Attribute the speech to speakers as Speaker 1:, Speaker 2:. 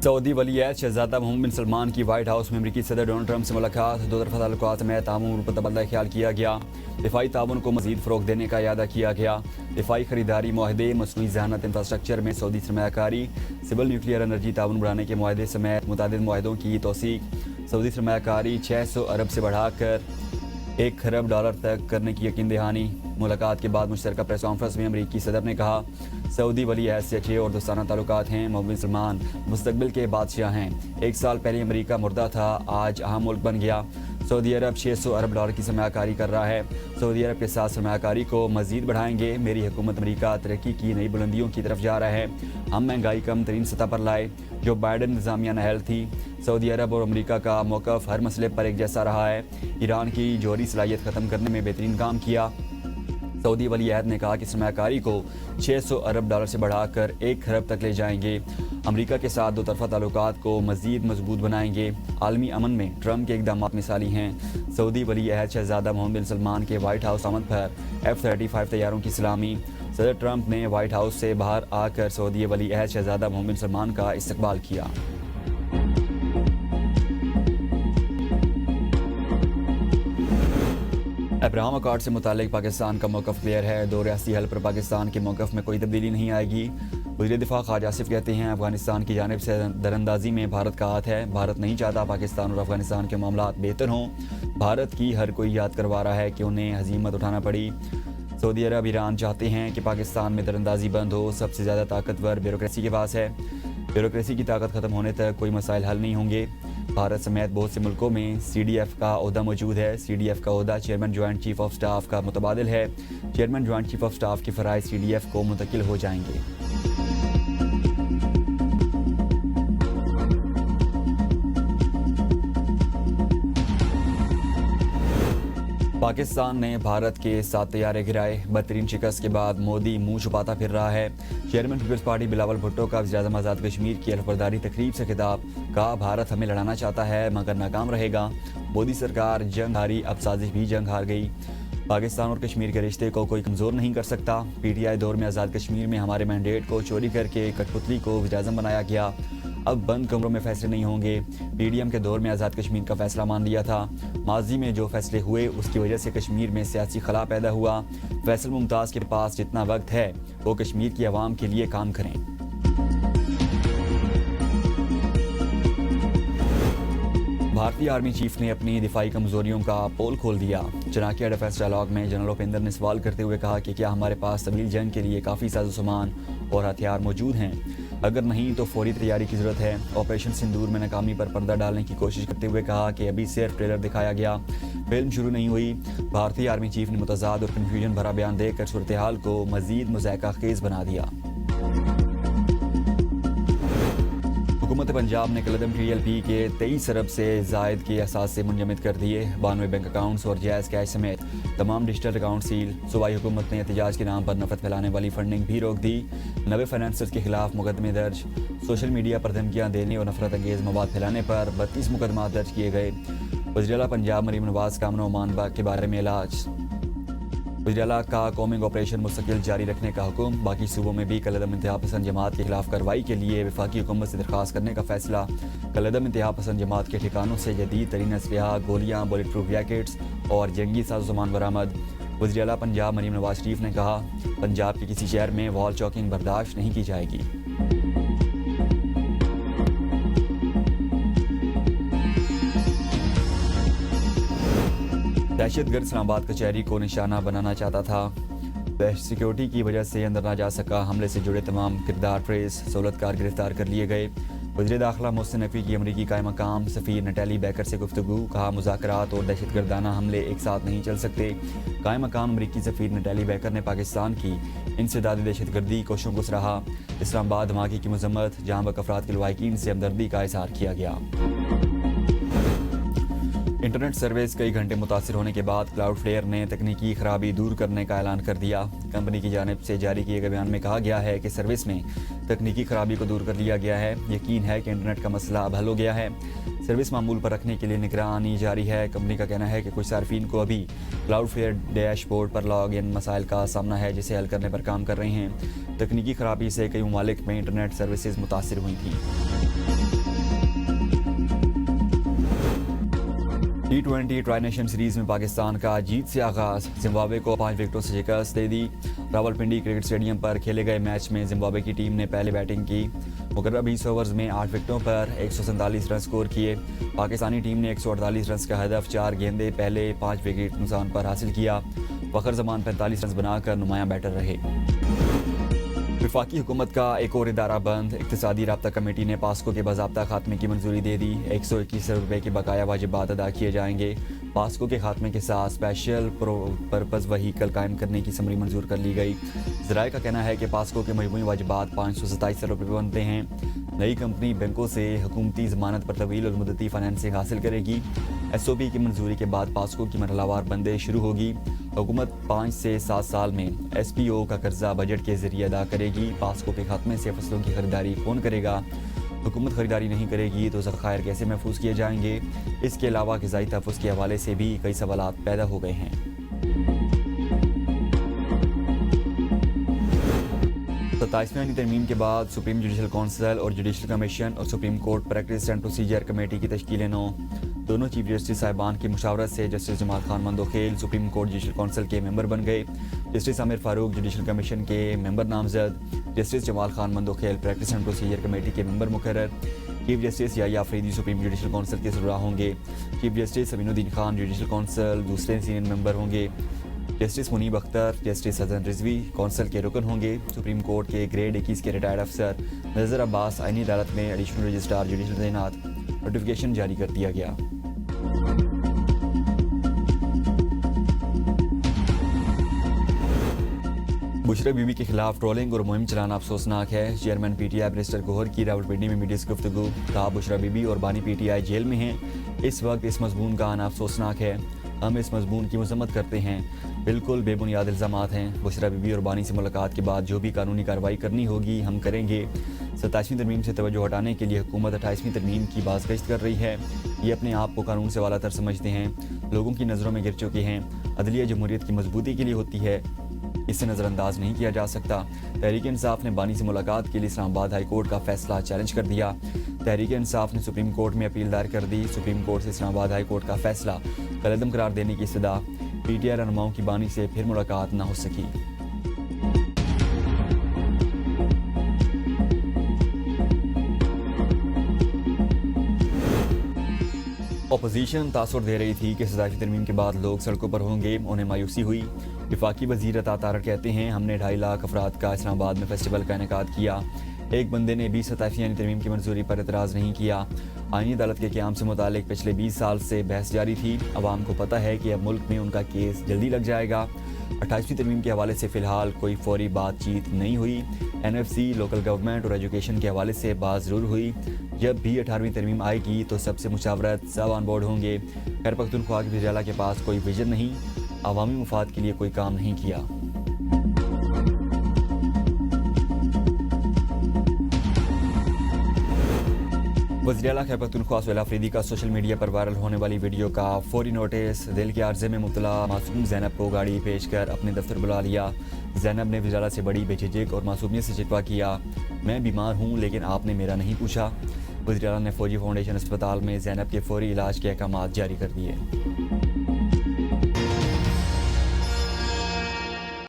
Speaker 1: Saudi वली-ए-अहद शहजादा मोहम्मद बिन सलमान की white house में अमेरिकी सदर डोनाल्ड ट्रंप से मुलाकात। दो तरफा ताल्लुकात में तामुन पर तबादला ख्याल किया गया। दिफाई ताउन को मजीद फ़रोग़ देने का इरादा किया गया। दिफाई खरीदारी मुआहदे, मसनूई ज़हानत इंफ्रास्ट्रक्चर में सऊदी सरमायाकारी, सिविल न्यूक्लियर एनर्जी ताउन बढ़ाने के मुआहदे समेत मुतअद्दिद मुआहदों की तौसीक। सऊदी सरमायाकारी 600 अरब से बढ़ाकर $1 खरब तक करने की यकीन दहानी। मुलाकात के बाद मुश्तरका प्रेस कॉन्फ्रेंस में अमेरिकी सदर ने कहा, सऊदी वली-ए-अहद से अच्छे और दोस्ताना ताल्लुकात हैं। मोहम्मद बिन सलमान मुस्तकबिल के बादशाह हैं। 1 साल पहले अमेरिका मुर्दा था, आज अहम मुल्क बन गया। सऊदी अरब $600 अरब की सरमायाकारी कर रहा है। सऊदी अरब के साथ सरमायाकारी को मजीद बढ़ाएंगे। मेरी हुकूमत अमेरिका तरक्की की नई बुलंदियों की तरफ जा रहा है। हम महंगाई कम तरीन सतह पर लाए जो बाइडन इंतजामिया नाअहल थी। सऊदी अरब और अमेरिका का मौक़िफ़ हर मसले पर एक जैसा रहा है। ईरान की जौहरी सलाहियत ख़त्म करने में बेहतरीन काम किया। सऊदी वली-ए-अहद ने कहा कि सरमायाकारी को $600 अरब से बढ़ाकर $1 खरब तक ले जाएंगे। अमेरिका के साथ दो तरफा ताल्लुकात को मजीद मजबूत बनाएंगे। आलमी अमन में ट्रंप के इक़दामात मिसाली हैं। सऊदी वली-ए-अहद शहजादा मोहम्मद बिन सलमान के व्हाइट हाउस आमद पर F-35 तैयारों की सलामी। सदर ट्रंप ने व्हाइट हाउस से बाहर आकर सऊदी वली-ए-अहद शहजादा मोहम्मद बिन सलमान का इस्तकबाल किया। अब्राहम अकॉर्ड से मुतालिक पाकिस्तान का मौक़िफ़ क्लियर है। 2 रियासती हल पर पाकिस्तान के मौक़िफ़ में कोई तब्दीली नहीं आएगी। वज़ीर दिफ़ा ख़ालिद आसिफ कहते हैं, अफगानिस्तान की जानिब से दरअंदाज़ी में भारत का हाथ है। भारत नहीं चाहता पाकिस्तान और अफगानिस्तान के मामलात बेहतर हों। भारत की हर कोई याद करवा रहा है कि उन्हें हज़ीमत उठाना पड़ी। सऊदी अरब, ईरान चाहते हैं कि पाकिस्तान में दरअंदाज़ी बंद हो। सबसे ज़्यादा ताकतवर ब्यूरोक्रेसी के पास है। ब्यूरोक्रेसी की ताकत ख़त्म होने तक कोई मसाइल हल नहीं होंगे। भारत समेत बहुत से मुल्कों में CDF का ओहदा मौजूद है। CDF का ओहदा chairman joint chief of staff का मुतबादिल है। Chairman joint chief of staff के फ़राइज़ CDF को मुंतकिल हो जाएंगे। पाकिस्तान ने भारत के 7 तैयारे गिराए। बदतरीन शिकस्त के बाद मोदी मुंह छुपाता फिर रहा है। चेयरमैन पीपल्स पार्टी बिलावल भुट्टो का वज़ीर-ए-आज़म आज़ाद कश्मीर की अलफबरदारी तकरीब से खिताब। कहा, भारत हमें लड़ाना चाहता है मगर नाकाम रहेगा। मोदी सरकार जंग हारी, अब साजिश भी जंग हार गई। पाकिस्तान और कश्मीर के रिश्ते को कोई कमज़ोर नहीं कर सकता। PTI दौर में आज़ाद कश्मीर में हमारे मैंडेट को चोरी करके कठपुतली को वज़ीर-ए-आज़म बनाया गया। अब बंद कमरों में फैसले नहीं होंगे। PDM के दौर में आज़ाद कश्मीर का फैसला मान लिया था। माजी में जो फैसले हुए उसकी वजह से कश्मीर में सियासी खला पैदा हुआ। फैसल मुमताज़ के पास जितना वक्त है वो कश्मीर की आवाम के लिए काम करें। भारतीय आर्मी चीफ ने अपनी दिफाई कमजोरियों का पोल खोल दिया। चनाकिया डिफेंस डायलॉग में जनरल उपेंद्र ने सवाल करते हुए कहा कि क्या हमारे पास तवील जंग के लिए काफ़ी साजो सामान और हथियार मौजूद हैं? अगर नहीं तो फौरी तैयारी की ज़रूरत है। ऑपरेशन सिंदूर में नाकामी पर पर्दा डालने की कोशिश करते हुए कहा कि अभी सिर्फ ट्रेलर दिखाया गया, फिल्म शुरू नहीं हुई। भारतीय आर्मी चीफ ने मुतज़ाद और कन्फ्यूजन भरा बयान देकर सूरत हाल को मज़ीद मुज़ायका खेज़ बना दिया। हुकूमत पंजाब ने कलदम TLP के 23 अरब से जायद के असासे मुंजमद कर दिए। 92 बैंक अकाउंट्स और जायज़ कैश समेत तमाम डिजिटल अकाउंट सील। सूबाई हुकूमत ने एहतजाज के नाम पर नफरत फैलाने वाली फंडिंग भी रोक दी। 90 फाइनेंसर्स के खिलाफ मुकदमे दर्ज। सोशल मीडिया पर धमकियाँ देने और नफरत अंगेज़ मवाद फैलाने पर 32 मुकदमा दर्ज किए गए। वज़ीर-ए-आला पंजाब मरीम नवाज का अमन व अमान के बारे में इलाज। वज़ीर-ए-आला का कॉमिंग ऑपरेशन मुस्तकिल जारी रखने का हुक्म। बाकी सूबों में भी कलदम इंतहा पसंद जमात के खिलाफ कार्रवाई के लिए वफाकी हुकूमत से दरख्वास्त करने का फैसला। कलदम इंतहा पसंद जमात के ठिकानों से जदीद तरीन असलहा, गोलियाँ, बुलेट प्रूफ जैकेट्स और जंगी साजो सामान बरामद। वज़ीर-ए-आला पंजाब मरीम नवाज शरीफ ने कहा, पंजाब के किसी शहर में वॉल चॉकिंग बर्दाश्त नहीं की जाएगी। दहशतगर्द इस्लामाबाद कचहरी को निशाना बनाना चाहता था। सिक्योरिटी की वजह से अंदर ना जा सका। हमले से जुड़े तमाम किरदार ट्रेस सहूलतकार गिरफ्तार कर लिए गए। वज़ीर दाखिला मोहसिन नकवी की अमरीकी कायम मकाम सफ़ीर नटैली बैकर से गुफ्तगू। कहा, मुज़ाकरात और दहशतगर्दाना हमले एक साथ नहीं चल सकते। कायम मकाम अमरीकी सफ़ीर नटैली बैकर ने पाकिस्तान की इंसदादी दहशतगर्दी कोशिशों को सराहा। इस्लामाबाद धमाके की मजम्मत। जहाँ बक अफराद के लवाहिकीन से हमदर्दी का इज़हार किया गया। इंटरनेट सर्विस कई घंटे मुतासिर होने के बाद क्लाउडफ्लेयर ने तकनीकी खराबी दूर करने का ऐलान कर दिया। कंपनी की जानिब से जारी किए गए बयान में कहा गया है कि सर्विस में तकनीकी खराबी को दूर कर लिया गया है। यकीन है कि इंटरनेट का मसला अब हल हो गया है। सर्विस मामूल पर रखने के लिए निगरानी जारी है। कंपनी का कहना है कि कुछ सार्फिन को अभी क्लाउडफ्लेयर डैशबोर्ड पर लॉग इन मसाइल का सामना है, जिसे हल करने पर काम कर रहे हैं। तकनीकी खराबी से कई ममालिक में इंटरनेट सर्विसेज मुतासिर हुई थी। T20 ट्राई नेशन सीरीज में पाकिस्तान का जीत से आगाज, जिम्बाब्वे को 5 विकेटों से शिकस्त दे दी। रावलपिंडी क्रिकेट स्टेडियम पर खेले गए मैच में जिम्बाब्वे की टीम ने पहले बैटिंग की। मुकर्रर 20 ओवर्स में 8 विकेटों पर 147 रन स्कोर किए। पाकिस्तानी टीम ने 148 रन का हदफ 4 गेंदे पहले 5 विकेट नुकसान पर हासिल किया। फखर जमान 45 रन बनाकर नुमायां बैटर रहे। वफाकी हुकूमत का एक और इदारा बंद, इक्तिसादी राब्ता कमेटी ने पास्को के बाज़ाब्ता खात्मे की मंजूरी दे दी। 121 अरब रुपये के बकाया वाजिबात अदा किए जाएंगे। पास्को के खात्मे के साथ स्पेशल पर्पज़ वहीकल कायम करने की समरी मंजूर कर ली गई। ज़राए का कहना है कि पास्को के मजमूई वाजिबात 527 अरब रुपये बनते हैं। नई कंपनी बैंकों से हुकूमती ज़मानत पर तवील और मुद्दती फाइनेंसिंग हासिल करेगी। SOP की मंजूरी के बाद पास्को की मरहलावार बंदिश शुरू होगी। हुकूमत 5 से 7 साल में SPO का कर्जा बजट के जरिए अदा करेगी। पास्को के खात्मे से फसलों की खरीदारी कौन करेगा? हुकूमत खरीदारी नहीं करेगी तो ज़खायर कैसे महफूज किए जाएंगे? इसके अलावा ग़िज़ाई तहफ़्फ़ुज़ के हवाले से भी कई सवालात पैदा हो गए हैं। 27वीं तरमीम के बाद सुप्रीम जुडिशल कौंसिल और जुडिशल कमीशन और supreme court practice and procedure committee की तश्कील 9। दोनों चीफ जस्टिस साहिबान की मुशावरत से justice Jamal Khan Mandokhel supreme court judicial council के मेंबर बन गए। Justice Amir Farooq judicial commission के मेंबर नामजद। Justice Jamal Khan Mandokhel practice and procedure committee के मेंबर मुकर्रर। Chief justice Yahya Afridi supreme judicial council के सरबराह होंगे। Chief justice Aminuddin Khan judicial council दूसरे सीनियर मेंबर होंगे। Justice Munib Akhtar justice Hasan Rizvi council के रुकन होंगे। सुप्रीम कोर्ट के ग्रेड 21 के रिटायर्ड अफसर नज़र अब्बास आईनी अदालत में एडिशनल रजिस्ट्रार जुडिशल तैनात। नोटिफिकेशन जारी कर दिया गया। बुशरा बीबी के खिलाफ ट्रोलिंग और मुहिम चलाना अफसोसनाक है। चेयरमैन PTI बैरिस्टर गोहर की रावलपिंडी में मीडिया से गुफ्तगू। कहा बुशरा बीबी और बानी PTI जेल में हैं। इस वक्त इस मजमून का आना अफसोसनाक है। हम इस मजमून की मजम्मत करते हैं। बिल्कुल बेबुनियाद इल्ज़ामात हैं। बुशरा बीबी और बानी से मुलाकात के बाद जो भी कानूनी कार्रवाई करनी होगी हम करेंगे। 27वीं तरमीम से तवज्जो हटाने के लिए हुकूमत 28वीं तरमीम की बाज़गश्त कर रही है। ये अपने आप को कानून से वालातर समझते हैं, लोगों की नज़रों में गिर चुके हैं। अदलिया जमहूरियत की मजबूती के लिए होती है, इसे नज़रअंदाज नहीं किया जा सकता। तहरीक इंसाफ ने बानी से मुलाकात के लिए इस्लामाबाद हाई कोर्ट का फैसला चैलेंज कर दिया। तहरीक इंसाफ ने सुप्रीम कोर्ट में अपील दायर कर दी। सुप्रीम कोर्ट से इस्लामाबाद हाई कोर्ट का फैसला कलअदम करार देने की इस्तदा। PTI रहनुमाओं की बानी से फिर मुलाकात न हो सकी। अपोजिशन तासुर दे रही थी कि 27वीं तरमीम के बाद लोग सड़कों पर होंगे, उन्हें मायूसी हुई। वफाकी वज़ीर अता तारड़ कहते हैं हमने 2.5 लाख अफराद का इस्लामाबाद में फेस्टिवल का इनेकाद किया। एक बंदे ने भी 27वीं तरमीम की मंजूरी पर एतराज़ नहीं किया। आईनी अदालत के क़याम से मुतालिक पिछले 20 साल से बहस जारी थी। अवाम को पता है कि अब मुल्क में उनका केस जल्दी लग जाएगा। 28वीं तरमीम के हवाले से फ़िलहाल कोई फौरी बातचीत नहीं हुई। NFC, लोकल गवर्नमेंट और एजुकेशन के हवाले से बात ज़रूर हुई। जब भी 18वीं तरमीम आएगी तो सबसे मुशावरत सब ऑन बोर्ड होंगे। खैर पख्तूनख्वा के वज़ीर के पास कोई विजन नहीं, अवामी मुफाद के लिए कोई काम नहीं किया। वज़ीर आला खैबर पख्तूनख्वा सुहेल अफरीदी का सोशल मीडिया पर वायरल होने वाली वीडियो का फौरी नोटिस। दिल के आर्जे में मुब्तला मासूम ज़ैनब को गाड़ी पेश कर अपने दफ्तर बुला लिया। ज़ैनब ने वज़ीर आला से बड़ी बेझिझक और मासूमियत से शिकवा किया, मैं बीमार हूँ लेकिन आपने मेरा नहीं पूछा। वज़ीर आला ने फौजी फाउंडेशन अस्पताल में ज़ैनब के फौरी इलाज के अहकामात जारी कर दिए।